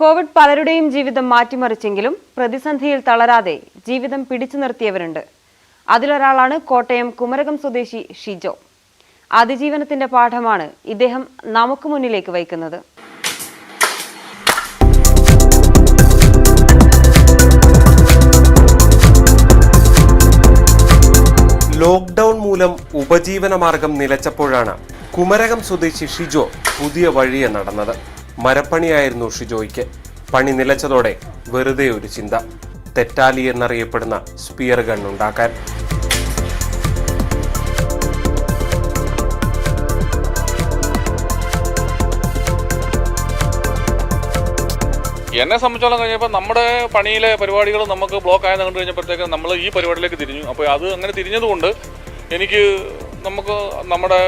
Covid പലരുടെയും ജീവിതം മാറ്റിമറിച്ചെങ്കിലും പ്രതിസന്ധിയിൽ തളരാതെ ജീവിതം പിടിച്ചു നിർത്തിയവരുണ്ട്. അതിലൊരാളാണ് കോട്ടയം കുമരകം സ്വദേശി ഷിജോ. അതിജീവനത്തിന്റെ പാഠമാണ് ഇദ്ദേഹം നമുക്ക് മുന്നിലേക്ക് വയ്ക്കുന്നത്. ലോക്ക്ഡൌൺ മൂലം ഉപജീവന മാർഗം നിലച്ചപ്പോഴാണ് കുമരകം സ്വദേശി ഷിജോ പുതിയ വഴിയെ നടന്നത്. മരപ്പണിയായിരുന്നു ഷിജോയ്ക്ക്. പണി നിലച്ചതോടെ വെറുതെ ഒരു ചിന്ത, തെറ്റാലി എന്നറിയപ്പെടുന്ന സ്പിയർ ഗൺ ഉണ്ടാക്കാൻ. എന്നെ സംബന്ധിച്ചോളം കഴിഞ്ഞപ്പോൾ നമ്മുടെ പണിയിലെ പരിപാടികൾ നമുക്ക് ബ്ലോക്ക് ആയെന്ന് കണ്ടു കഴിഞ്ഞപ്പോഴത്തേക്ക് നമ്മൾ ഈ പരിപാടിയിലേക്ക് തിരിഞ്ഞു. അപ്പോൾ അത് അങ്ങനെ തിരിഞ്ഞതുകൊണ്ട് എനിക്ക് നമ്മുടെ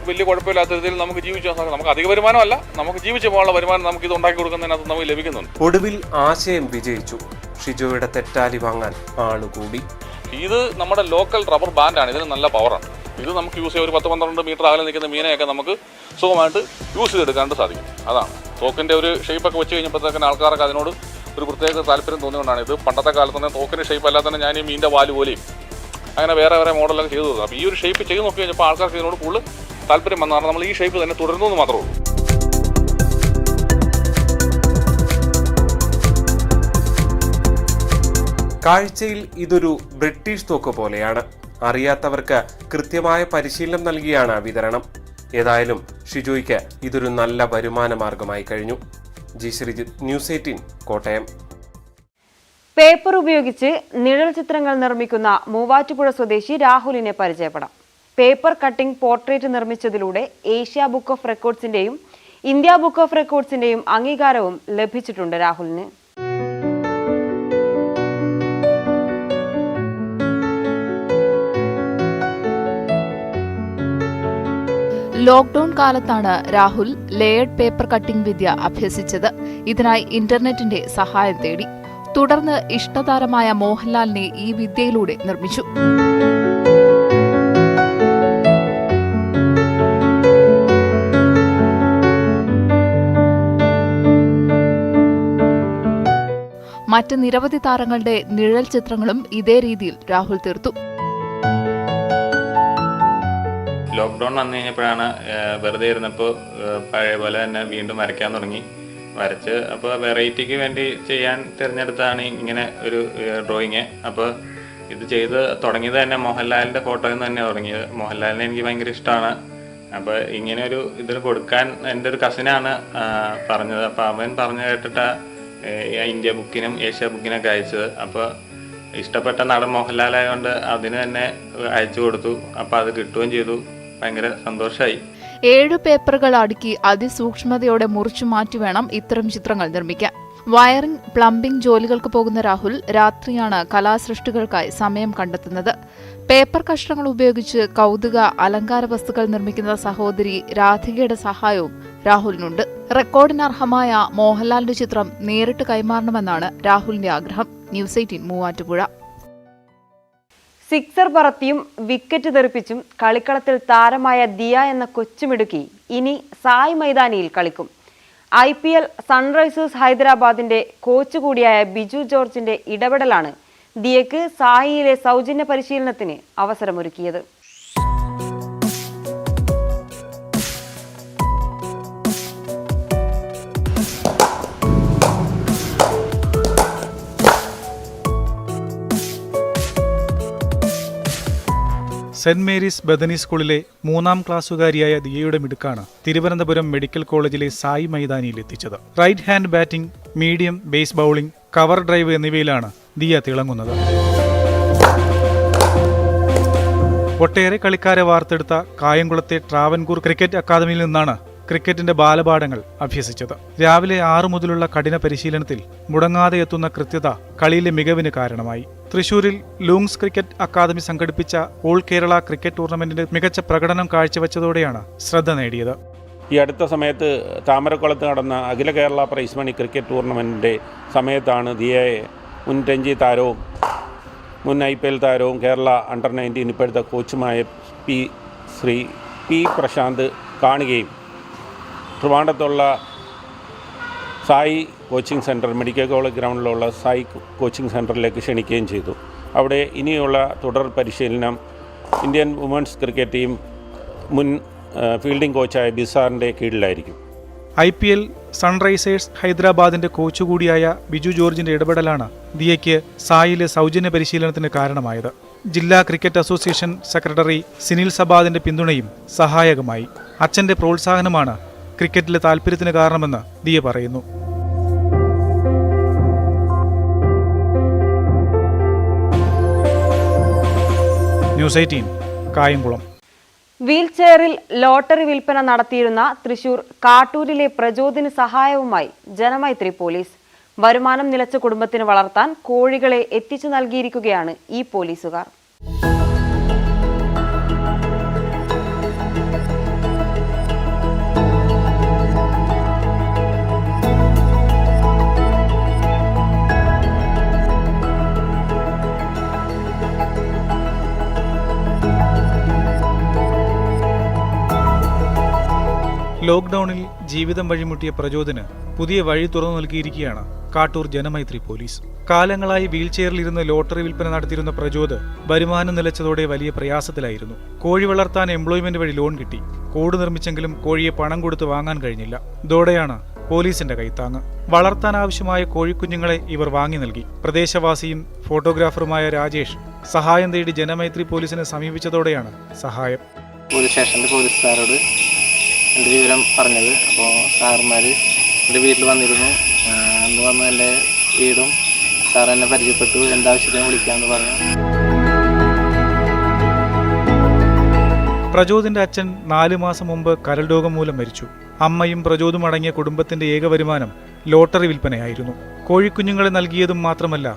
വലിയ കുഴപ്പമില്ലാത്ത രീതിയിൽ നമുക്ക് ജീവിച്ചു സാധിക്കും. നമുക്ക് അധിക വരുമാനമല്ല, നമുക്ക് ജീവിച്ചു പോകാനുള്ള വരുമാനം നമുക്ക് ഇത് ഉണ്ടാക്കി കൊടുക്കുന്നതിനകത്ത് നമുക്ക് ലഭിക്കുന്നുണ്ട്. ഒടുവിൽ ആശയം വിജയിച്ചു. ഷിജോയുടെ തെറ്റാലി വാങ്ങാൻ ആളുകൂടി. ഇത് നമ്മുടെ ലോക്കൽ റബ്ബർ ബാൻഡാണ്. ഇതിന് നല്ല പവറാണ്. ഇത് നമുക്ക് യൂസ് ചെയ്യാം. ഒരു 10-12 മീറ്റർ അകലെ നിൽക്കുന്ന മീനെയൊക്കെ നമുക്ക് സുഖമായിട്ട് യൂസ് ചെയ്തെടുക്കാനായിട്ട് സാധിക്കും. അതാണ് തോക്കിൻ്റെ ഒരു ഷേപ്പൊക്കെ വെച്ച് കഴിഞ്ഞപ്പോഴത്തേക്കും ആൾക്കാർക്ക് അതിനോട് ഒരു പ്രത്യേക താല്പര്യം തോന്നിക്കൊണ്ടാണ്. ഇത് പണ്ടത്തെ കാലത്ത് തന്നെ തോക്കിൻ്റെ ഷേപ്പ് അല്ലാതെ തന്നെ ഞാൻ ഈ മീനിൻ്റെ വാല് പോലെയും അങ്ങനെ വേറെ മോഡലൊക്കെ ചെയ്തു കൊടുക്കും. അപ്പോൾ ഈ ഒരു ഷേപ്പ് ചെയ്ത് നോക്കി കഴിഞ്ഞപ്പോൾ ആൾക്കാർക്ക് ഇതിനോട് കൂടുതൽ താല്പര്യം വന്നതാണ്. നമ്മൾ ഈ ഷേപ്പ് തന്നെ തുടരുന്നു എന്ന് മാത്രമേ ഉള്ളൂ. കാഴ്ചയിൽ ഇതൊരു ബ്രിട്ടീഷ് തോക്ക് പോലെയാണ്. അറിയാത്തവർക്ക് കൃത്യമായ പരിശീലനം നൽകിയാണ് വിതരണം. ഏതായാലും ഷിജോയ്ക്ക് ഇതൊരു നല്ല വരുമാന മാർഗമായി കഴിഞ്ഞു. G Sreejith, news 18, Kottayam. Paper ഉപയോഗിച്ച് നിഴൽ ചിത്രങ്ങൾ നിർമ്മിക്കുന്ന മൂവാറ്റുപുഴ സ്വദേശി രാഹുലിനെ പരിചയപ്പെടാം. പേപ്പർ കട്ടിംഗ് പോർട്രേറ്റ് നിർമ്മിച്ചതിലൂടെ ഏഷ്യ ബുക്ക് ഓഫ് റെക്കോർഡ്സിന്റെയും ഇന്ത്യ ബുക്ക് ഓഫ് റെക്കോർഡ്സിന്റെയും അംഗീകാരവും ലഭിച്ചിട്ടുണ്ട് രാഹുലിന്. ലോക്ക്ഡൌൺ കാലത്താണ് രാഹുൽ ലേയേർഡ് പേപ്പർ കട്ടിംഗ് വിദ്യ അഭ്യസിച്ചത്. ഇതിനായി ഇന്റർനെറ്റിന്റെ സഹായം തേടി. തുടർന്ന് ഇഷ്ടതാരമായ മോഹൻലാലിനെ ഈ വിദ്യയിലൂടെ നിർമ്മിച്ചു. മറ്റ് നിരവധി താരങ്ങളുടെ നിഴൽ ചിത്രങ്ങളും ഇതേ രീതിയിൽ രാഹുൽ തീർത്തു. ലോക്ക്ഡൗൺ വന്നു കഴിഞ്ഞപ്പോഴാണ് വെറുതെ ഇരുന്നപ്പോൾ പഴയ പോലെ തന്നെ വീണ്ടും വരയ്ക്കാൻ തുടങ്ങി. വരച്ച് അപ്പോൾ വെറൈറ്റിക്ക് വേണ്ടി ചെയ്യാൻ തിരഞ്ഞെടുത്താണ് ഇങ്ങനെ ഒരു ഡ്രോയിങ്. അപ്പോൾ ഇത് ചെയ്ത് തുടങ്ങിയത് തന്നെ മോഹൻലാലിൻ്റെ ഫോട്ടോയിൽ നിന്ന് തന്നെ തുടങ്ങിയത്. മോഹൻലാലിനെ എനിക്ക് ഭയങ്കര ഇഷ്ടമാണ്. അപ്പോൾ ഇങ്ങനെ ഒരു ഇതിന് കൊടുക്കാൻ എൻ്റെ ഒരു കസിനാണ് പറഞ്ഞത്. അപ്പോൾ അവൻ പറഞ്ഞു കേട്ടിട്ട് ഇന്ത്യ ബുക്കിനും ഏഷ്യ ബുക്കിനൊക്കെ അയച്ചത്. അപ്പോൾ ഇഷ്ടപ്പെട്ട നടൻ മോഹൻലാലായതുകൊണ്ട് അതിന് തന്നെ അയച്ചു കൊടുത്തു. അപ്പോൾ അത് കിട്ടുകയും ചെയ്തു. ഭയങ്കര സന്തോഷമായി. 7 പേപ്പറുകൾ അടുക്കി അതിസൂക്ഷ്മതയോടെ മുറിച്ചു മാറ്റി വേണം ഇത്തരം ചിത്രങ്ങൾ നിർമ്മിക്കാൻ. വയറിംഗ്, പ്ലംബിംഗ് ജോലികൾക്ക് പോകുന്ന രാഹുൽ രാത്രിയാണ് കലാസൃഷ്ടികൾക്കായി സമയം കണ്ടെത്തുന്നത്. പേപ്പർ കഷ്ണങ്ങൾ ഉപയോഗിച്ച് കൗതുക അലങ്കാര വസ്തുക്കൾ നിർമ്മിക്കുന്ന സഹോദരി രാധികയുടെ സഹായവും രാഹുലിനുണ്ട്. റെക്കോർഡിനർഹമായ മോഹൻലാലിന്റെ ചിത്രം നേരിട്ട് കൈമാറണമെന്നാണ് രാഹുലിന്റെ ആഗ്രഹം. ന്യൂസ് 18 മൂവാറ്റുപുഴ. സിക്സർ പറത്തിയും വിക്കറ്റ് തെറിപ്പിച്ചും കളിക്കളത്തിൽ താരമായ ദിയ എന്ന കൊച്ചുമിടുക്കി ഇനി സായ് മൈതാനിയിൽ കളിക്കും. IPL സൺറൈസേഴ്സ് ഹൈദരാബാദിന്റെ കോച്ച് കൂടിയായ ബിജു ജോർജിന്റെ ഇടപെടലാണ് ദിയക്ക് സായിയിലെ സൗജന്യ പരിശീലനത്തിന് അവസരമൊരുക്കിയത്. സെന്റ് മേരീസ് ബദനി സ്കൂളിലെ 3ാം ക്ലാസ്സുകാരിയായ ദിയയുടെ മിടുക്കാണ് തിരുവനന്തപുരം മെഡിക്കൽ കോളേജിലെ സായി മൈതാനിയിൽ എത്തിച്ചത്. Right hand batting, medium pace bowling, cover drive എന്നിവയിലാണ് ദിയ തിളങ്ങുന്നത്. ഒട്ടേറെ കളിക്കാരെ വാർത്തെടുത്ത കായംകുളത്തെ ട്രാവൻകൂർ ക്രിക്കറ്റ് അക്കാദമിയിൽ നിന്നാണ് ക്രിക്കറ്റിന്റെ ബാലപാഠങ്ങൾ അഭ്യസിച്ചത്. രാവിലെ 6 മുതലുള്ള കഠിന പരിശീലനത്തിൽ മുടങ്ങാതെ എത്തുന്ന കൃത്യത കളിയിലെ മികവിന് കാരണമായി. തൃശൂരിൽ ലൂങ്സ് ക്രിക്കറ്റ് അക്കാദമി സംഘടിപ്പിച്ച ഓൾ കേരള ക്രിക്കറ്റ് ടൂർണമെന്റിന്റെ മികച്ച പ്രകടനം കാഴ്ചവെച്ചതോടെയാണ് ശ്രദ്ധ നേടിയത്. ഈ അടുത്ത സമയത്ത് താമരക്കുളത്ത് നടന്ന അഖില കേരള പ്രൈസ് മണി ക്രിക്കറ്റ് ടൂർണമെൻറ്റിൻ്റെ സമയത്താണ് ദിയയെ മുൻ രഞ്ജി താരവും മുൻ IPL താരവും കേരള അണ്ടർ 19 ഇപ്പോഴത്തെ കോച്ചുമായ ശ്രീ പി പ്രശാന്ത് കാണുകയും ട്രിവാൻഡ്രത്തുള്ള SAI coaching centre, medical college ഗ്രൗണ്ടിലുള്ള സായി കോച്ചിങ് സെൻറ്ററിലേക്ക് ക്ഷണിക്കുകയും ചെയ്തു. അവിടെ ഇനിയുള്ള തുടർ പരിശീലനം ഇന്ത്യൻ വുമൻസ് ക്രിക്കറ്റ് ടീം മുൻ ഫീൽഡിംഗ് കോച്ചായ ബിസാറിൻ്റെ കീഴിലായിരിക്കും. IPL സൺറൈസേഴ്സ് ഹൈദരാബാദിന്റെ കോച്ച് കൂടിയായ ബിജു ജോർജിന്റെ ഇടപെടലാണ് ദിയയ്ക്ക് സായിലെ സൗജന്യ പരിശീലനത്തിന് കാരണമായത്. ജില്ലാ ക്രിക്കറ്റ് അസോസിയേഷൻ സെക്രട്ടറി സിനിൽ സബാദിന്റെ പിന്തുണയും സഹായകമായി. അച്ഛന്റെ പ്രോത്സാഹനമാണ് ക്രിക്കറ്റിലെ താല്പര്യത്തിന് കാരണമെന്ന് ദിയ പറയുന്നു. ന്യൂസ് 18 കായംകുളം. വീൽ ചെയറിൽ ലോട്ടറി വിൽപ്പന നടത്തിയിരുന്ന തൃശൂർ കാട്ടൂരിലെ പ്രചോദിന് സഹായവുമായി ജനമൈത്രി പോലീസ്. വരുമാനം നിലച്ച കുടുംബത്തിന് വളർത്താൻ കോഴികളെ എത്തിച്ചു നൽകിയിരിക്കുകയാണ് ഈ പോലീസുകാർ. ലോക്ക്ഡൌണിൽ ജീവിതം വഴിമുട്ടിയ പ്രചോദന് പുതിയ വഴി തുറന്നു നൽകിയിരിക്കുകയാണ് കാട്ടൂർ ജനമൈത്രി പോലീസ്. കാലങ്ങളായി വീൽ ചെയറിലിരുന്ന് ലോട്ടറി വിൽപ്പന നടത്തിയിരുന്ന പ്രചോദ് വരുമാനം നിലച്ചതോടെ വലിയ പ്രയാസത്തിലായിരുന്നു. കോഴി വളർത്താൻ എംപ്ലോയ്മെന്റ് വഴി ലോൺ കിട്ടി. കൂട് നിർമ്മിച്ചെങ്കിലും കോഴിയെ പണം കൊടുത്ത് വാങ്ങാൻ കഴിഞ്ഞില്ല. ഇതോടെയാണ് പോലീസിന്റെ കൈത്താങ്ങ്. വളർത്താനാവശ്യമായ കോഴിക്കുഞ്ഞുങ്ങളെ ഇവർ വാങ്ങി നൽകി. പ്രദേശവാസിയും ഫോട്ടോഗ്രാഫറുമായ രാജേഷ് സഹായം തേടി ജനമൈത്രി പോലീസിനെ സമീപിച്ചതോടെയാണ് സഹായം. പോലീസ് സ്റ്റേഷനിൽ പോലീസുകാരോട് എൻ്റെ വിവരം പറഞ്ഞത്. അപ്പോൾ സാറുമാർ എൻ്റെ വീട്ടിൽ വന്നിരുന്നു. അന്ന് വന്ന് എൻ്റെ വീടും സാർ എന്നെ പരിചയപ്പെട്ടു. എന്താവശ്യത്തിനും വിളിക്കാമെന്ന് പറഞ്ഞു. പ്രചോദിന്റെ അച്ഛൻ 4 മാസം മുമ്പ് കരൾ രോഗം മൂലം മരിച്ചു. അമ്മയും പ്രചോദും അടങ്ങിയ കുടുംബത്തിന്റെ ഏക വരുമാനം ലോട്ടറി വിൽപ്പനയായിരുന്നു. കോഴിക്കുഞ്ഞുങ്ങളെ നൽകിയതും മാത്രമല്ല,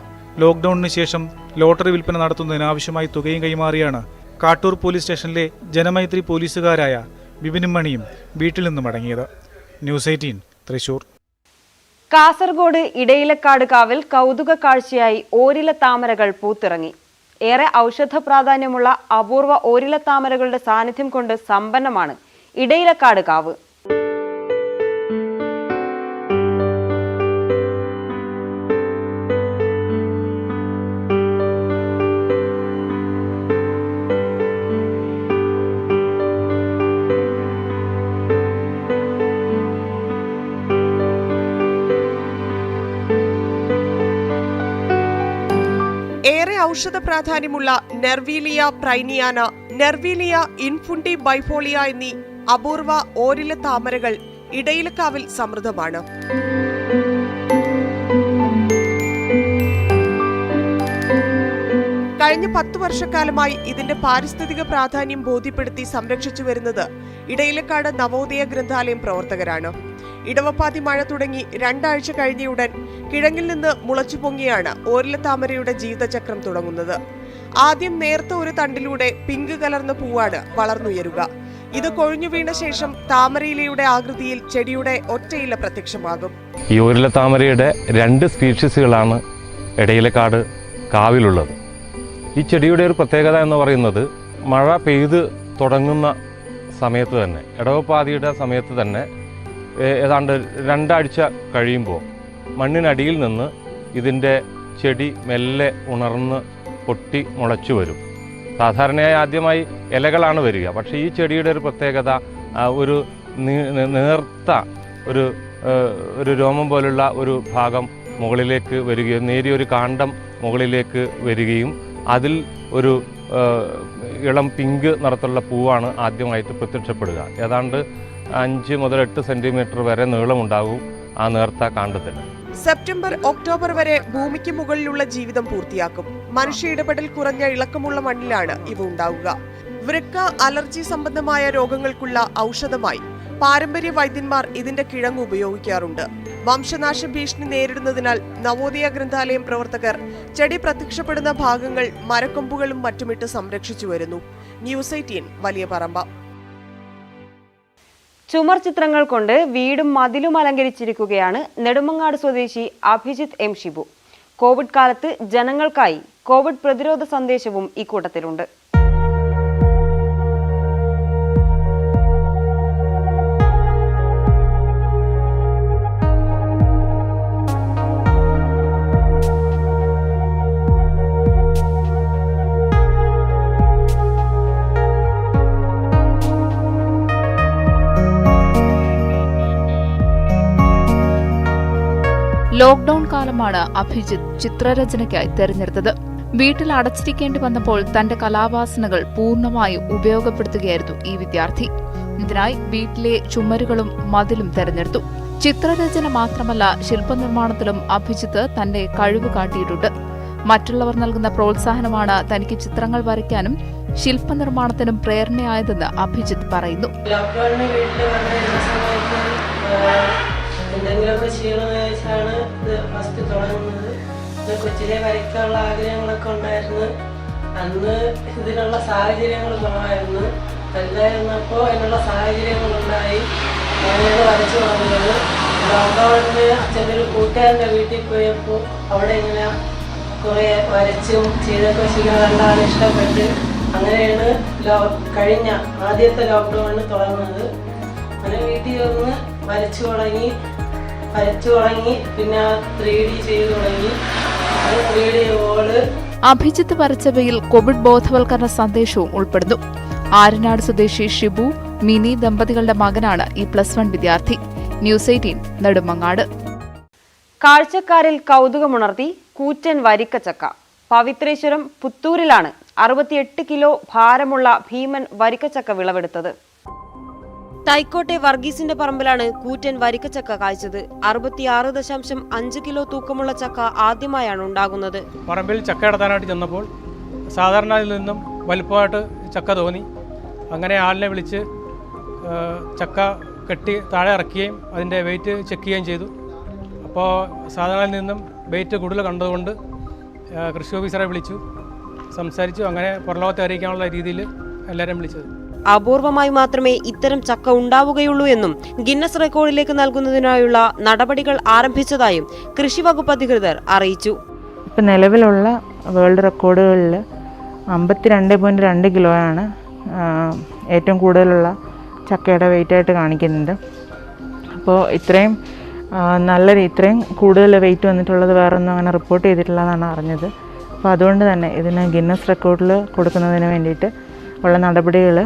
ലോക്ക്ഡൌണിന് ശേഷം ലോട്ടറി വിൽപ്പന നടത്തുന്നതിനാവശ്യമായി തുകയും കൈമാറിയാണ് കാട്ടൂർ പോലീസ് സ്റ്റേഷനിലെ ജനമൈത്രി പോലീസുകാരായ ബിബിനും മണിയും വീട്ടിൽ നിന്നും മടങ്ങിയത്. ന്യൂസ് 18 തൃശൂർ. കാസർഗോഡ് ഇടയിലക്കാട് കാവിൽ കൗതുക കാഴ്ചയായി ഓരില താമരകൾ പൂത്തിറങ്ങി. ഏറെ ഔഷധ പ്രാധാന്യമുള്ള അപൂർവ ഓരില താമരകളുടെ സാന്നിധ്യം കൊണ്ട് സമ്പന്നമാണ് ഇടയിലക്കാട് കാവ്. ഏറെ ഔഷധ പ്രാധാന്യമുള്ള നെർവീലിയ പ്രൈനിയാന, നെർവീലിയ ഇൻഫുണ്ടി ബൈഫോളിയ എന്നീ അപൂർവ ഓരില താമരകൾ ഇടയിലക്കാവിൽ സമൃദ്ധമാണ്. കഴിഞ്ഞ 10 വർഷക്കാലമായി ഇതിന്റെ പാരിസ്ഥിതിക പ്രാധാന്യം ബോധ്യപ്പെടുത്തി സംരക്ഷിച്ചു വരുന്നത് ഇടയിലക്കാട് നവോദയ ഗ്രന്ഥാലയം പ്രവർത്തകരാണ്. ഇടവപ്പാതി മഴ തുടങ്ങി 2 ആഴ്ച കഴിഞ്ഞയുടൻ കിഴങ്ങിൽ നിന്ന് മുളച്ചു പൊങ്ങിയാണ് ഓരിലത്താമരയുടെ ജീവിതചക്രം തുടങ്ങുന്നത്. ആദ്യം നേർത്ത ഒരു തണ്ടിലൂടെ പിങ്ക് കലർന്ന പൂവാണ് വളർന്നുയരുക. ഇത് കൊഴിഞ്ഞു വീണ ശേഷം താമരയിലയുടെ ആകൃതിയിൽ ചെടിയുടെ ഒറ്റയില പ്രത്യക്ഷമാകും. ഈ ഓരിലത്താമരയുടെ 2 സ്പീഷീസുകളാണ് ഇടയിലക്കാട് കാവിലുള്ളത്. ഈ ചെടിയുടെ ഒരു പ്രത്യേകത എന്ന് പറയുന്നത് മഴ പെയ്ത് തുടങ്ങുന്ന സമയത്ത് തന്നെ, ഇടവപ്പാതിയുടെ സമയത്ത് തന്നെ ഏതാണ്ട് 2 ആഴ്ച കഴിയുമ്പോൾ മണ്ണിനടിയിൽ നിന്ന് ഇതിൻ്റെ ചെടി മെല്ലെ ഉണർന്ന് പൊട്ടി മുളച്ചു വരും. സാധാരണയായി ആദ്യമായി ഇലകളാണ് വരിക. പക്ഷേ ഈ ചെടിയുടെ ഒരു പ്രത്യേകത ഒരു നേർത്ത ഒരു രോമം പോലുള്ള ഒരു ഭാഗം മുകളിലേക്ക് വരികയും നേരിയൊരു കാണ്ഡം മുകളിലേക്ക് വരികയും അതിൽ ഒരു ഇളം പിങ്ക് നിറത്തുള്ള പൂവാണ് ആദ്യമായിട്ട് പ്രത്യക്ഷപ്പെടുക. ഏതാണ്ട് 5 മുതൽ 8 സെന്റിമീറ്റർ വരെ നീളമുണ്ടാകും ആ നേർത്ത കാണ്ഡത്തിന്. സെപ്റ്റംബർ ഒക്ടോബർ വരെ ഭൂമിക്ക് മുകളിലുള്ള ജീവിതം പൂർത്തിയാക്കും. മനുഷ്യ ഇടപെടൽ കുറഞ്ഞ ഇളക്കമുള്ള മണ്ണിലാണ് ഇവ ഉണ്ടാവുക. വൃക്ക, അലർജി സംബന്ധമായ രോഗങ്ങൾക്കുള്ള ഔഷധമായി പാരമ്പര്യ വൈദ്യന്മാർ ഇതിന്റെ കിഴങ്ങ് ഉപയോഗിക്കാറുണ്ട്. വംശനാശ ഭീഷണി നേരിടുന്നതിനാൽ നവോദയ ഗ്രന്ഥാലയം പ്രവർത്തകർ ചെടി പ്രത്യക്ഷപ്പെടുന്ന ഭാഗങ്ങൾ മരക്കൊമ്പുകളും മറ്റുമിട്ട് സംരക്ഷിച്ചു വരുന്നു. ന്യൂസ് 18 വലിയ പറമ്പ. ചുമർ ചിത്രങ്ങൾ കൊണ്ട് വീടും മതിലും അലങ്കരിച്ചിരിക്കുകയാണ് നെടുമങ്ങാട് സ്വദേശി അഭിജിത്ത് എം ഷിബു. കോവിഡ് കാലത്ത് ജനങ്ങൾക്കായി കോവിഡ് പ്രതിരോധ സന്ദേശവും ഇക്കൂട്ടത്തിലുണ്ട്. ലോക്ഡൌൺ കാലമാണ് അഭിജിത്ത് ചിത്രരചനയ്ക്കായി തെരഞ്ഞെടുത്തത്. വീട്ടിൽ അടച്ചിരിക്കേണ്ടി വന്നപ്പോൾ തന്റെ കലാവാസനകൾ പൂർണ്ണമായും ഉപയോഗപ്പെടുത്തുകയായിരുന്നു ഈ വിദ്യാർത്ഥി. ഇതിനായി വീട്ടിലെ ചുമരുകളും മതിലും തെരഞ്ഞെടുത്തു. ചിത്രരചന മാത്രമല്ല, ശില്പനിർമ്മാണത്തിലും അഭിജിത്ത് തന്റെ കഴിവ് കാട്ടിയിട്ടുണ്ട്. മറ്റുള്ളവർ നൽകുന്ന പ്രോത്സാഹനമാണ് തനിക്ക് ചിത്രങ്ങൾ വരയ്ക്കാനും ശില്പനിർമ്മാണത്തിനും പ്രേരണയായതെന്ന് അഭിജിത്ത് പറയുന്നു. ലോക്ക്ഡൌണിന് വീട്ടിൽ വന്നിരുന്ന സമയത്ത് എന്തെങ്കിലുമൊക്കെ ചെയ്യണമെന്ന് വെച്ചാണ് ഇത് ഫസ്റ്റ് തുടങ്ങുന്നത്. കൊച്ചിലെ വരയ്ക്കാനുള്ള ആഗ്രഹങ്ങളൊക്കെ ഉണ്ടായിരുന്നു. അന്ന് ഇതിനുള്ള സാഹചര്യങ്ങൾ കുറവായിരുന്നു. വലുതായിരുന്നപ്പോൾ അതിനുള്ള സാഹചര്യങ്ങളുണ്ടായി. ഞാനത് വരച്ചു തുടങ്ങിയത് ലോക്ക്ഡൌണിന് അച്ഛൻ്റെ ഒരു കൂട്ടുകാരൻ്റെ വീട്ടിൽ പോയപ്പോൾ അവിടെ ഇങ്ങനെ കുറേ വരച്ചും ചെയ്തൊക്കെ ശരിക്കും കണ്ടാണ് ഇഷ്ടപ്പെട്ട് അങ്ങനെയാണ് കഴിഞ്ഞ ആദ്യത്തെ ലോക്ക്ഡൌണിന് തുടങ്ങുന്നത്. അങ്ങനെ വീട്ടിൽ വന്ന് വരച്ചു തുടങ്ങി പിന്നെ 3D ചെയ്തു തുടങ്ങി. 3D board. അഭിജിത്ത് വരച്ചവയിൽ കോവിഡ് ബോധവൽക്കരണ സന്ദേശവും ഉൾപ്പെടുന്നു. ആരനാട് സ്വദേശി ഷിബു മിനി ദമ്പതികളുടെ മകനാണ് ഈ +1 വിദ്യാർത്ഥി. ന്യൂസ് 18 നെടുമങ്ങാട്. കാഴ്ചക്കാരിൽ കൗതുകമുണർത്തി കൂറ്റൻ വരിക്കച്ചക്ക. പവിത്രേശ്വരം പുത്തൂരിലാണ് 68 കിലോ ഭാരമുള്ള ഭീമൻ വരിക്കച്ചക്ക വിളവെടുത്തത്. തൈക്കോട്ടെ വർഗീസിന്റെ പറമ്പിലാണ് കൂറ്റൻ വരിക്കച്ചക്ക കായ്ച്ചത്. 66.5 കിലോ തൂക്കമുള്ള ചക്ക ആദ്യമായാണ് ഉണ്ടാകുന്നത്. പറമ്പിൽ ചക്ക എടുത്താനായിട്ട് ചെന്നപ്പോൾ സാധാരണയിൽ നിന്നും വലുപ്പമായിട്ട് ചക്ക തോന്നി. അങ്ങനെ ആളിനെ വിളിച്ച് ചക്ക കെട്ടി താഴെ ഇറക്കുകയും അതിൻ്റെ വെയിറ്റ് ചെക്ക് ചെയ്യുകയും ചെയ്തു. അപ്പോൾ സാധാരണയിൽ നിന്നും വെയിറ്റ് കൂടുതൽ കണ്ടതുകൊണ്ട് കൃഷി ഓഫീസറെ വിളിച്ചു, സംസാരിച്ചു. അങ്ങനെ പുറലോകത്തെ അറിയിക്കാനുള്ള രീതിയിൽ എല്ലാവരും വിളിച്ചത്. അപൂർവമായി മാത്രമേ ഇത്തരം ചക്ക ഉണ്ടാവുകയുള്ളൂ എന്നും ഗിന്നസ് റെക്കോർഡിലേക്ക് നൽകുന്നതിനായുള്ള നടപടികൾ ആരംഭിച്ചതായും കൃഷി വകുപ്പ് അധികൃതർ അറിയിച്ചു. ഇപ്പം നിലവിലുള്ള വേൾഡ് റെക്കോർഡുകളിൽ 52.2 കിലോയാണ് ഏറ്റവും കൂടുതലുള്ള ചക്കയുടെ വെയിറ്റായിട്ട് കാണിക്കുന്നുണ്ട്. അപ്പോൾ ഇത്രയും കൂടുതൽ വെയിറ്റ് വന്നിട്ടുള്ളത് വേറൊന്നും അങ്ങനെ റിപ്പോർട്ട് ചെയ്തിട്ടില്ലെന്നാണ് അറിഞ്ഞത്. അപ്പോൾ അതുകൊണ്ട് തന്നെ ഇതിന് ഗിന്നസ് റെക്കോർഡിൽ കൊടുക്കുന്നതിന് വേണ്ടിയിട്ട് ഉള്ള നടപടികൾ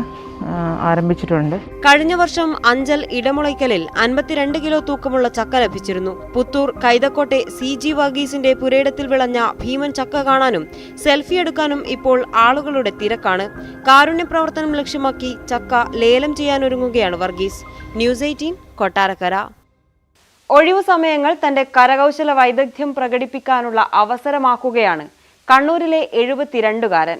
ആരംഭിച്ചിട്ടുണ്ട്. കഴിഞ്ഞ വർഷം അഞ്ചൽ ഇടമുളയ്ക്കലിൽ 52 കിലോ തൂക്കമുള്ള ചക്ക ലഭിച്ചിരുന്നു. പുത്തൂർ കൈതക്കോട്ടെ CG വർഗീസിന്റെ പുരയിടത്തിൽ വിളഞ്ഞ ഭീമൻ ചക്ക കാണാനും സെൽഫി എടുക്കാനും ഇപ്പോൾ ആളുകളുടെ തിരക്കാണ്. കാരുണ്യ പ്രവർത്തനം ലക്ഷ്യമാക്കി ചക്ക ലേലം ചെയ്യാനൊരുങ്ങുകയാണ് വർഗീസ്. ന്യൂസ് 18 കൊട്ടാരക്കര. ഒഴിവു സമയങ്ങൾ തന്റെ കരകൗശല വൈദഗ്ധ്യം പ്രകടിപ്പിക്കാനുള്ള അവസരമാക്കുകയാണ് കണ്ണൂരിലെ 72കാരൻ.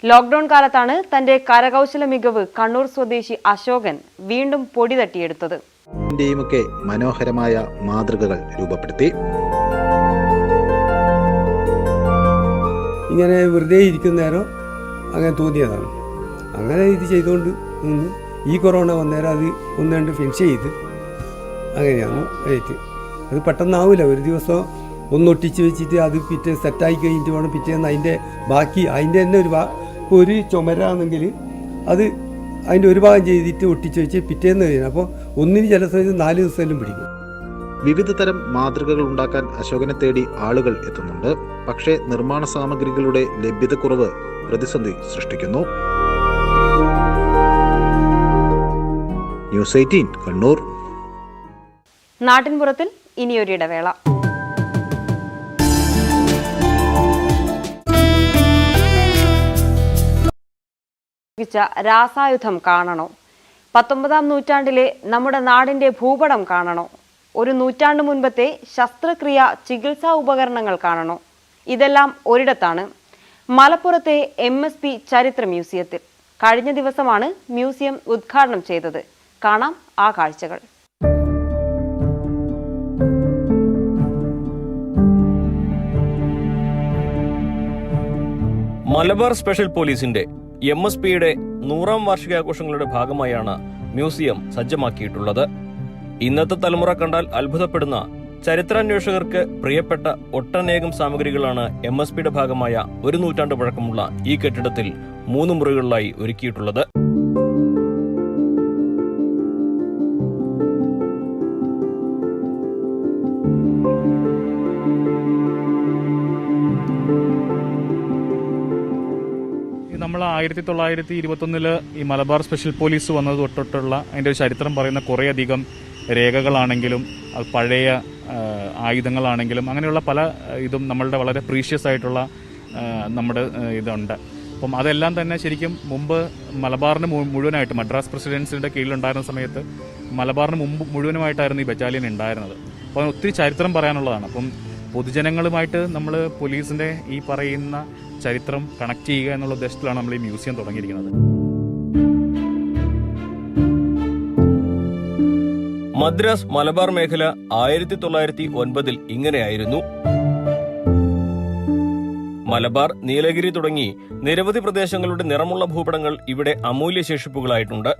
ലോക്ക്ഡൌൺ കാലത്താണ് തന്റെ കരകൗശല മികവ് കണ്ണൂർ സ്വദേശി അശോകൻ വീണ്ടും പൊടി തട്ടിയെടുത്തത്. ൊക്കെ മനോഹരമായ മാതൃകകൾ രൂപപ്പെടുത്തി. ഇങ്ങനെ വെറുതെ ഇരിക്കുന്നേരം അങ്ങനെ തോന്നിയതാണ്. അങ്ങനെ ഇത് ചെയ്തുകൊണ്ട് നിന്ന് ഈ കൊറോണ വന്നേരം അത് ഒന്നുകൊണ്ട് ഫിനിഷ് ചെയ്ത് അങ്ങനെയാണ് റേറ്റ്. അത് പെട്ടെന്നാവില്ല. ഒരു ദിവസം ഒന്നൊട്ടിച്ച് വെച്ചിട്ട് അത് പിറ്റേ സെറ്റായി കഴിഞ്ഞിട്ട് വേണം പിറ്റേന്ന് അതിൻ്റെ ബാക്കി അതിൻ്റെ തന്നെ ഒരു ചുമരാണെങ്കിൽ അത് അതിൻ്റെ ഒരു ഭാഗം ചെയ്തിട്ട് ഒട്ടിച്ച് വെച്ച് പിറ്റേന്ന് കഴിയണം. അപ്പോൾ ഒന്നിന് ചില സമയത്ത് 4 ദിവസമെല്ലാം പിടിക്കും. വിവിധ തരം മാതൃകകൾ ഉണ്ടാക്കാൻ അശോകനെ തേടി ആളുകൾ എത്തുന്നുണ്ട്. പക്ഷേ നിർമ്മാണ സാമഗ്രികളുടെ ലഭ്യതക്കുറവ് പ്രതിസന്ധി സൃഷ്ടിക്കുന്നു. ന്യൂസ് 18 കണ്ണൂർ. നാട്ടിൻപുറത്തിൽ ഇനിയൊരിടവേള. രാസായുധം കാണണോ? 19ാം നൂറ്റാണ്ടിലെ നമ്മുടെ നാടിന്റെ ഭൂപടം കാണണോ? ഒരു നൂറ്റാണ്ട് മുൻപത്തെ ശസ്ത്രക്രിയ ചികിത്സാ ഉപകരണങ്ങൾ കാണണോ? ഇതെല്ലാം ഒരിടത്താണ്, മലപ്പുറത്തെ MSP ചരിത്ര മ്യൂസിയത്തിൽ. കഴിഞ്ഞ ദിവസമാണ് മ്യൂസിയം ഉദ്ഘാടനം ചെയ്തത്. കാണാം ആ കാഴ്ചകൾ. മലബാർ സ്പെഷ്യൽ പോലീസിന്റെ MSPയുടെ 100ാം വാർഷികാഘോഷങ്ങളുടെ ഭാഗമായാണ് മ്യൂസിയം സജ്ജമാക്കിയിട്ടുള്ളത്. ഇന്നത്തെ തലമുറ കണ്ടാൽ അത്ഭുതപ്പെടുന്ന ചരിത്രാന്വേഷകർക്ക് പ്രിയപ്പെട്ട ഒട്ടനേകം സാമഗ്രികളാണ് MSPയുടെ ഭാഗമായ 1 നൂറ്റാണ്ട് പഴക്കമുള്ള ഈ കെട്ടിടത്തിൽ 3 മുറികളിലായി ഒരുക്കിയിട്ടുള്ളത്. നമ്മൾ 1921 ഈ മലബാർ സ്പെഷ്യൽ പോലീസ് വന്നത് തൊട്ടിട്ടുള്ള അതിൻ്റെ ഒരു ചരിത്രം പറയുന്ന കുറേയധികം രേഖകളാണെങ്കിലും അത് പഴയ ആയുധങ്ങളാണെങ്കിലും അങ്ങനെയുള്ള പല ഇതും നമ്മളുടെ വളരെ പ്രീഷ്യസ് ആയിട്ടുള്ള നമ്മുടെ ഇതുണ്ട്. അപ്പം അതെല്ലാം തന്നെ ശരിക്കും മുമ്പ് മലബാറിന് മുഴുവനായിട്ട് മദ്രാസ് പ്രസിഡൻസിയുടെ കീഴിലുണ്ടായിരുന്ന സമയത്ത് മലബാറിന് മുഴുവനുമായിട്ടായിരുന്നു ഈ ബറ്റാലിയൻ ഉണ്ടായിരുന്നത്. അപ്പോൾ ഒത്തിരി ചരിത്രം പറയാനുള്ളതാണ്. അപ്പം പൊതുജനങ്ങളുമായിട്ട് നമ്മൾ പോലീസിൻ്റെ ഈ പറയുന്ന ചരിത്രം കണക്ട് ചെയ്യുക എന്നുള്ള ഉദ്ദേശത്തിലാണ് നമ്മൾ ഈ മ്യൂസിയം തുടങ്ങിയിരിക്കുന്നത്. മദ്രാസ് മലബാർ മേഖല 1909 ഇങ്ങനെയായിരുന്നു. മലബാർ, നീലഗിരി തുടങ്ങി നിരവധി പ്രദേശങ്ങളുടെ നിറമുള്ള ഭൂപടങ്ങൾ ഇവിടെ അമൂല്യ ശേഷിപ്പുകളായിട്ടുണ്ട്.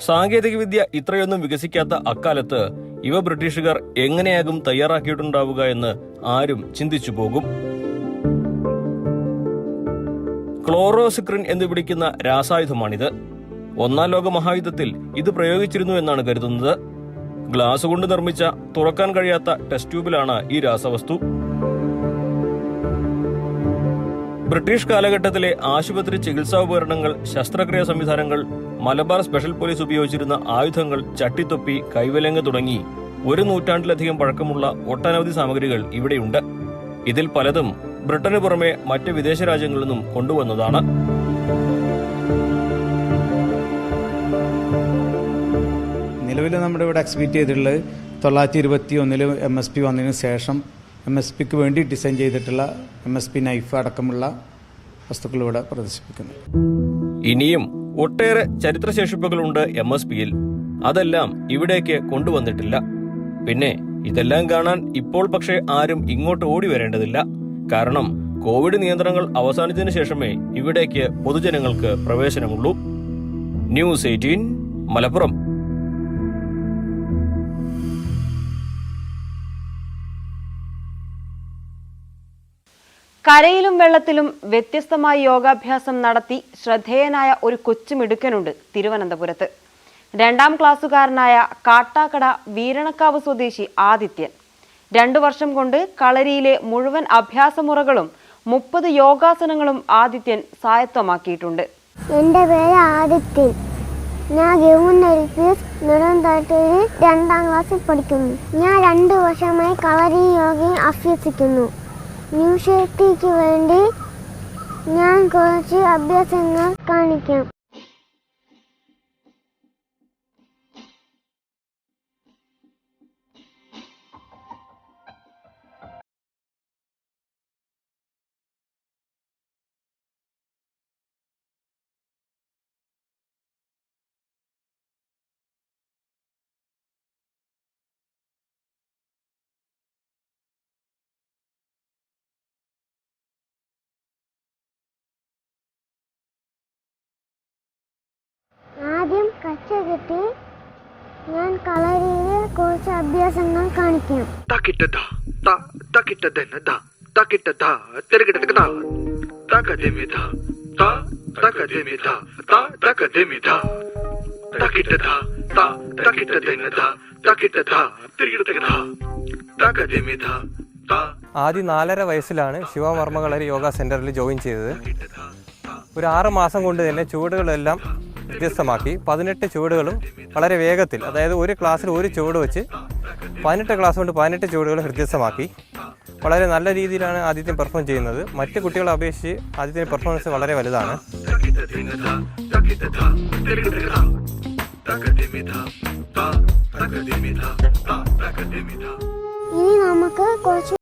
സാങ്കേതികവിദ്യ ഇത്രയൊന്നും വികസിക്കാത്ത അക്കാലത്ത് ഇവ ബ്രിട്ടീഷുകാർ എങ്ങനെയാകും തയ്യാറാക്കിയിട്ടുണ്ടാവുക എന്ന് ആരും ചിന്തിച്ചു പോകും. ക്ലോറോസിക്രിൻ എന്ന് വിളിക്കുന്ന രാസായുധമാണിത്. ഒന്നാം ലോക മഹായുദ്ധത്തിൽ ഇത് പ്രയോഗിച്ചിരുന്നു എന്നാണ് കരുതുന്നത്. ഗ്ലാസ് കൊണ്ട് നിർമ്മിച്ച തുറക്കാൻ കഴിയാത്ത ടെസ്റ്റ് ട്യൂബിലാണ് ഈ രാസവസ്തു. ബ്രിട്ടീഷ് കാലഘട്ടത്തിലെ ആശുപത്രി ചികിത്സാ ഉപകരണങ്ങൾ, ശസ്ത്രക്രിയാ സംവിധാനങ്ങൾ, മലബാർ സ്പെഷ്യൽ പോലീസ് ഉപയോഗിച്ചിരുന്ന ആയുധങ്ങൾ, ചട്ടിത്തൊപ്പി, കൈവലങ്ങ് തുടങ്ങി 1 നൂറ്റാണ്ടിലധികം പഴക്കമുള്ള ഒട്ടനവധി സാമഗ്രികൾ ഇവിടെയുണ്ട്. ഇതിൽ പലതും ബ്രിട്ടന് പുറമെ മറ്റ് വിദേശ രാജ്യങ്ങളിൽ നിന്നും കൊണ്ടുവന്നതാണ്. നിലവിൽ നമ്മുടെ ഇവിടെ എക്സിബിറ്റ് ചെയ്തിട്ടുള്ളത് 921 MSP വന്നതിന് ശേഷം MSPക്ക് വേണ്ടി ഡിസൈൻ ചെയ്തിട്ടുള്ള MSP നൈഫ് അടക്കമുള്ള വസ്തുക്കൾ ഇവിടെ പ്രദർശിപ്പിക്കുന്നു. ഇനിയും ഒട്ടേറെ ചരിത്രശേഷിപ്പുകളുണ്ട് MSPയിൽ. അതെല്ലാം ഇവിടേക്ക് കൊണ്ടുവന്നിട്ടില്ല. പിന്നെ ഇതെല്ലാം കാണാൻ ഇപ്പോൾ പക്ഷേ ആരും ഇങ്ങോട്ട് ഓടി വരേണ്ടതില്ല. കാരണം കോവിഡ് നിയന്ത്രണങ്ങൾ അവസാനിച്ചതിന് ശേഷമേ ഇവിടേക്ക് പൊതുജനങ്ങൾക്ക് പ്രവേശനമുള്ളൂ. ന്യൂസ് 18 മലപ്പുറം. കരയിലും വെള്ളത്തിലും വ്യത്യസ്തമായി യോഗാഭ്യാസം നടത്തി ശ്രദ്ധേയനായ ഒരു കൊച്ചുമിടുക്കനുണ്ട് തിരുവനന്തപുരത്ത്. 2ാം ക്ലാസ്സുകാരനായ കാട്ടാക്കട വീരണക്കാവ് സ്വദേശി ആദിത്യൻ 2 വർഷം കൊണ്ട് കളരിയിലെ മുഴുവൻ അഭ്യാസമുറകളും 30 യോഗാസനങ്ങളും ആദിത്യൻ സ്വായത്തമാക്കിയിട്ടുണ്ട്. എൻ്റെ പേര് ആദിത്യൻ. ഞാൻ ഗവൺമെന്റ് നെടുങ്കാട്ടിൽ 2ാം ക്ലാസ്സിൽ പഠിക്കുന്നു. ഞാൻ 2 വർഷമായി കളരി യോഗയിൽ അഭ്യസിക്കുന്നു. മ്യൂസിയത്തിക്ക് വേണ്ടി ഞാൻ കുറച്ച് അഭ്യാസങ്ങൾ കാണിക്കാം. ആദ്യം കച്ച കെട്ടി ഞാൻ കളരിയിലെ കുറച്ച് അഭ്യാസങ്ങൾ കാണിക്കാം. ആദ്യം 4.5 വയസ്സിലാണ് ശിവവർമ്മ കളരി യോഗ സെന്ററിൽ ജോയിൻ ചെയ്തത്. ഒരു 6 മാസം കൊണ്ട് തന്നെ ചുവടുകളെല്ലാം വ്യത്യസ്തമാക്കി. 18 ചുവടുകളും വളരെ വേഗത്തിൽ, അതായത് ഒരു ക്ലാസ്സിൽ ഒരു ചുവട് വെച്ച് 18 ക്ലാസ് കൊണ്ട് 18 ചുവടുകളും വ്യത്യസ്തമാക്കി. വളരെ നല്ല രീതിയിലാണ് ആദിത്യം പെർഫോം ചെയ്യുന്നത്. മറ്റ് കുട്ടികളെ അപേക്ഷിച്ച് ആദിത്യൻ്റെ പെർഫോമൻസ് വളരെ വലുതാണ്. ഇനി നമുക്ക് കുറച്ച്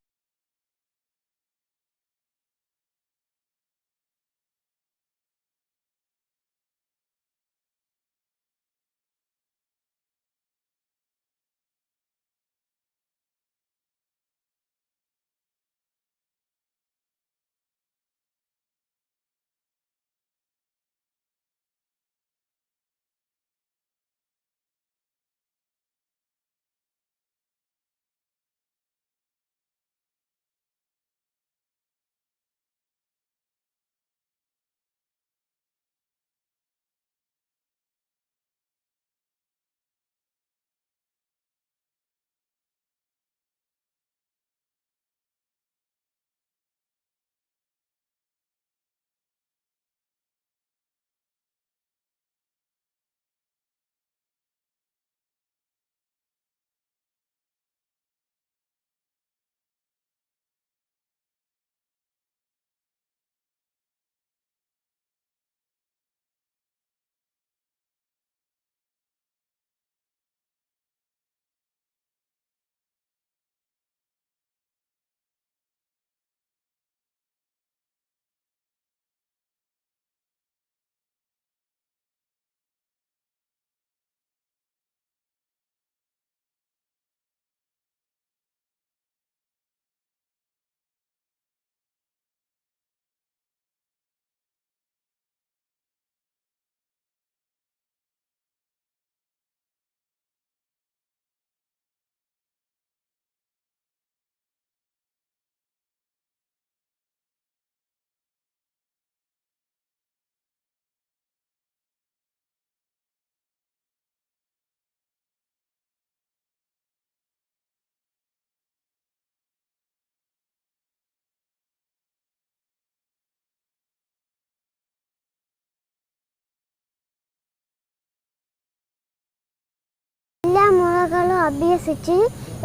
അഭ്യസിച്ച്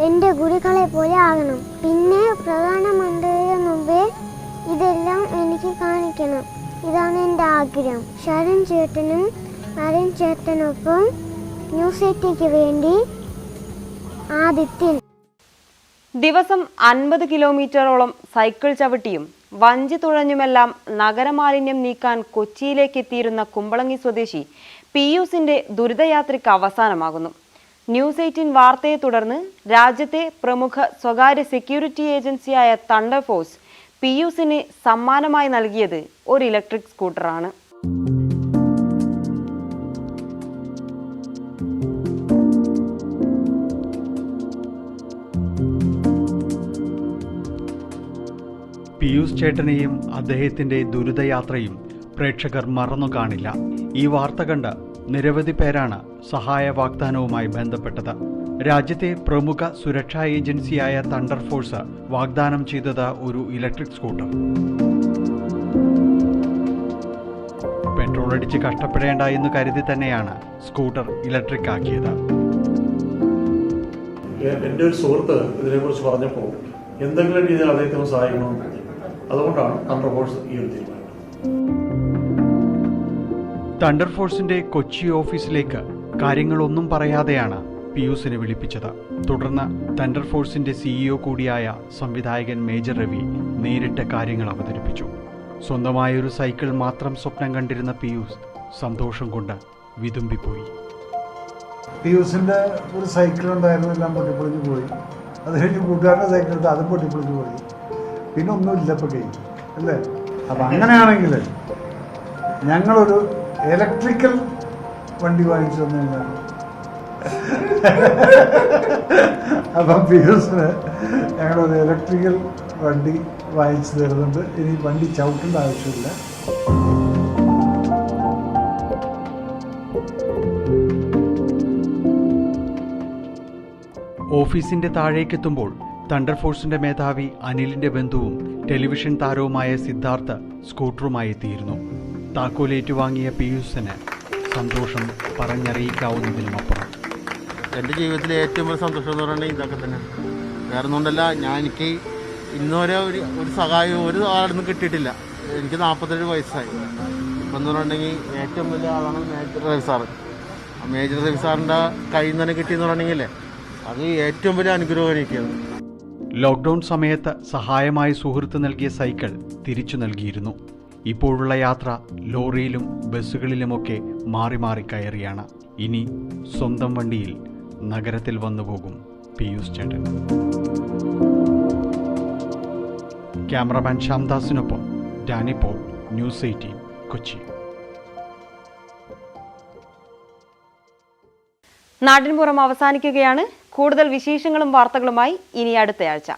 എൻ്റെ ഗുരുക്കളെ പോലെ ആകണം. പിന്നെ പ്രധാനമന്ത്രിയുടെ മുമ്പേ ഇതെല്ലാം എനിക്ക് കാണിക്കണം. ഇതാണ് എൻ്റെ ആഗ്രഹം. ശരൺ ചേട്ടനും അരുൺ ചേട്ടനൊപ്പം ന്യൂസ് 8 വേണ്ടി ആദിത്യൻ. ദിവസം 50 കിലോമീറ്ററോളം സൈക്കിൾ ചവിട്ടിയും വഞ്ചി തുഴഞ്ഞുമെല്ലാം നഗരമാലിന്യം നീക്കാൻ കൊച്ചിയിലേക്ക് എത്തിയിരുന്ന കുമ്പളങ്ങി സ്വദേശി പിയൂസിന്റെ ദുരിതയാത്രയ്ക്ക് അവസാനമാകുന്നു. ന്യൂസ് 18 വാർത്തയെ തുടർന്ന് രാജ്യത്തെ പ്രമുഖ സ്വകാര്യ സെക്യൂരിറ്റി ഏജൻസിയായ തണ്ടർ ഫോഴ്സ് പിയൂസിന് സമ്മാനമായി നൽകിയത് ഒരു ഇലക്ട്രിക് സ്കൂട്ടറാണ്. പിയൂസ് ചേട്ടനെയും അദ്ദേഹത്തിന്റെ ദുരിതയാത്രയും പ്രേക്ഷകർ മറന്നു കാണില്ല. ഈ വാർത്ത കണ്ട് നിരവധി പേരാണ് സഹായ വാഗ്ദാനവുമായി ബന്ധപ്പെട്ടത്. രാജ്യത്തെ പ്രമുഖ സുരക്ഷാ ഏജൻസിയായ തണ്ടർ ഫോഴ്സ് വാഗ്ദാനം ചെയ്തത് ഒരു ഇലക്ട്രിക് സ്കൂട്ടർ. പെട്രോൾ അടിച്ച് കഷ്ടപ്പെടേണ്ട എന്ന് കരുതി തന്നെയാണ് സ്കൂട്ടർ ഇലക്ട്രിക് ആക്കിയത്. എൻ്റെ ഒരു സുഹൃത്ത് ഇതിനെക്കുറിച്ച് പറഞ്ഞപ്പോൾ എന്തെങ്കിലും രീതിയിൽ അദ്ദേഹത്തിന് സഹായിക്കണമെന്ന് തോന്നി. അതുകൊണ്ടാണ് തണ്ടർ ഫോഴ്സ് ഈ ഒരു തീരുമാനം. തണ്ടർ ഫോഴ്സിന്റെ കൊച്ചി ഓഫീസിലേക്ക് കാര്യങ്ങളൊന്നും പറയാതെയാണ് പിയൂസിനെ വിളിപ്പിച്ചത്. തുടർന്ന് തണ്ടർ ഫോഴ്സിന്റെ CEO കൂടിയായ സംവിധായകൻ മേജർ രവി നേരിട്ട് കാര്യങ്ങൾ അവതരിപ്പിച്ചു. സ്വന്തമായൊരു സൈക്കിൾ മാത്രം സ്വപ്നം കണ്ടിരുന്ന പിയൂസ് സന്തോഷം കൊണ്ട് വിതുമ്പിപ്പോയി. പിയൂസിന്റെ ഒരു സൈക്കിൾ ഉണ്ടായിരുന്നു, എല്ലാം പൊട്ടിപ്പൊളിഞ്ഞു പോയി. അത് കഴിഞ്ഞ് കൂട്ടുകാരുടെ സൈക്കിൾ എടുത്ത് അതും പൊട്ടിപ്പൊളിഞ്ഞു പോയി. പിന്നെ ഒന്നുമില്ല ഇപ്പോൾ കയ്യിൽ, അല്ലേ? അപ്പം അങ്ങനെയാണെങ്കിൽ ഞങ്ങളൊരു ഇലക്ട്രിക്കൽ വണ്ടി വാങ്ങിച്ചു തന്നു കഴിഞ്ഞാൽ അപ്പം പിയൂസിന് ഞങ്ങളൊരു ഇലക്ട്രിക്കൽ വണ്ടി വാങ്ങിച്ചു തരുന്നുണ്ട്. ഇനി വണ്ടി ചവിട്ടേണ്ട ആവശ്യമില്ല. ഓഫീസിന്റെ താഴേക്കെത്തുമ്പോൾ തണ്ടർ ഫോഴ്സിന്റെ മേധാവി അനിലിന്റെ ബന്ധുവും ടെലിവിഷൻ താരവുമായ സിദ്ധാർത്ഥ് സ്കൂട്ടറുമായി എത്തിയിരുന്നു. താക്കോലേറ്റു വാങ്ങിയ പിയൂസിന് സന്തോഷം പറഞ്ഞറിയിക്കാവുന്നതിനുമപ്പുറം. എൻ്റെ ജീവിതത്തിലെ ഏറ്റവും വലിയ സന്തോഷം എന്ന് പറയുന്നത് ഇതൊക്കെ തന്നെ. വേറെ ഒന്നുകൊണ്ടല്ല, എനിക്ക് ഇന്നുവരെ ഒരു സഹായം ഒരു ആളിൽ നിന്ന് കിട്ടിയിട്ടില്ല. എനിക്ക് 47 വയസ്സായി. ഇപ്പം എന്ന് പറഞ്ഞിട്ടുണ്ടെങ്കിൽ ഏറ്റവും വലിയ ആളാണ് major Ravi sir. Major Ravi സാറിൻ്റെ കയ്യിൽ നിന്ന് തന്നെ കിട്ടിയെന്ന് പറഞ്ഞിട്ടുണ്ടെങ്കിലേ അത് ഏറ്റവും വലിയ അനുഗ്രഹം എനിക്കാണ്. ലോക്ക്ഡൌൺ സമയത്ത് സഹായമായി സുഹൃത്ത് നൽകിയ സൈക്കിൾ തിരിച്ചു നൽകിയിരുന്നു. ഇപ്പോഴുള്ള യാത്ര ലോറിയിലും ബസ്സുകളിലുമൊക്കെ മാറി മാറി കയറിയാണ്. ഇനി സ്വന്തം വണ്ടിയിൽ നഗരത്തിൽ വന്നുപോകും പിയൂസ് ചേട്ടൻ. ക്യാമറമാൻ ശ്യാംദാസിനൊപ്പം ഡാനി പോൾ, ന്യൂസ് 18 കൊച്ചി. നാട്ടിൻപുറം അവസാനിക്കുകയാണ്. കൂടുതൽ വിശേഷങ്ങളും വാർത്തകളുമായി ഇനി അടുത്തയാഴ്ച.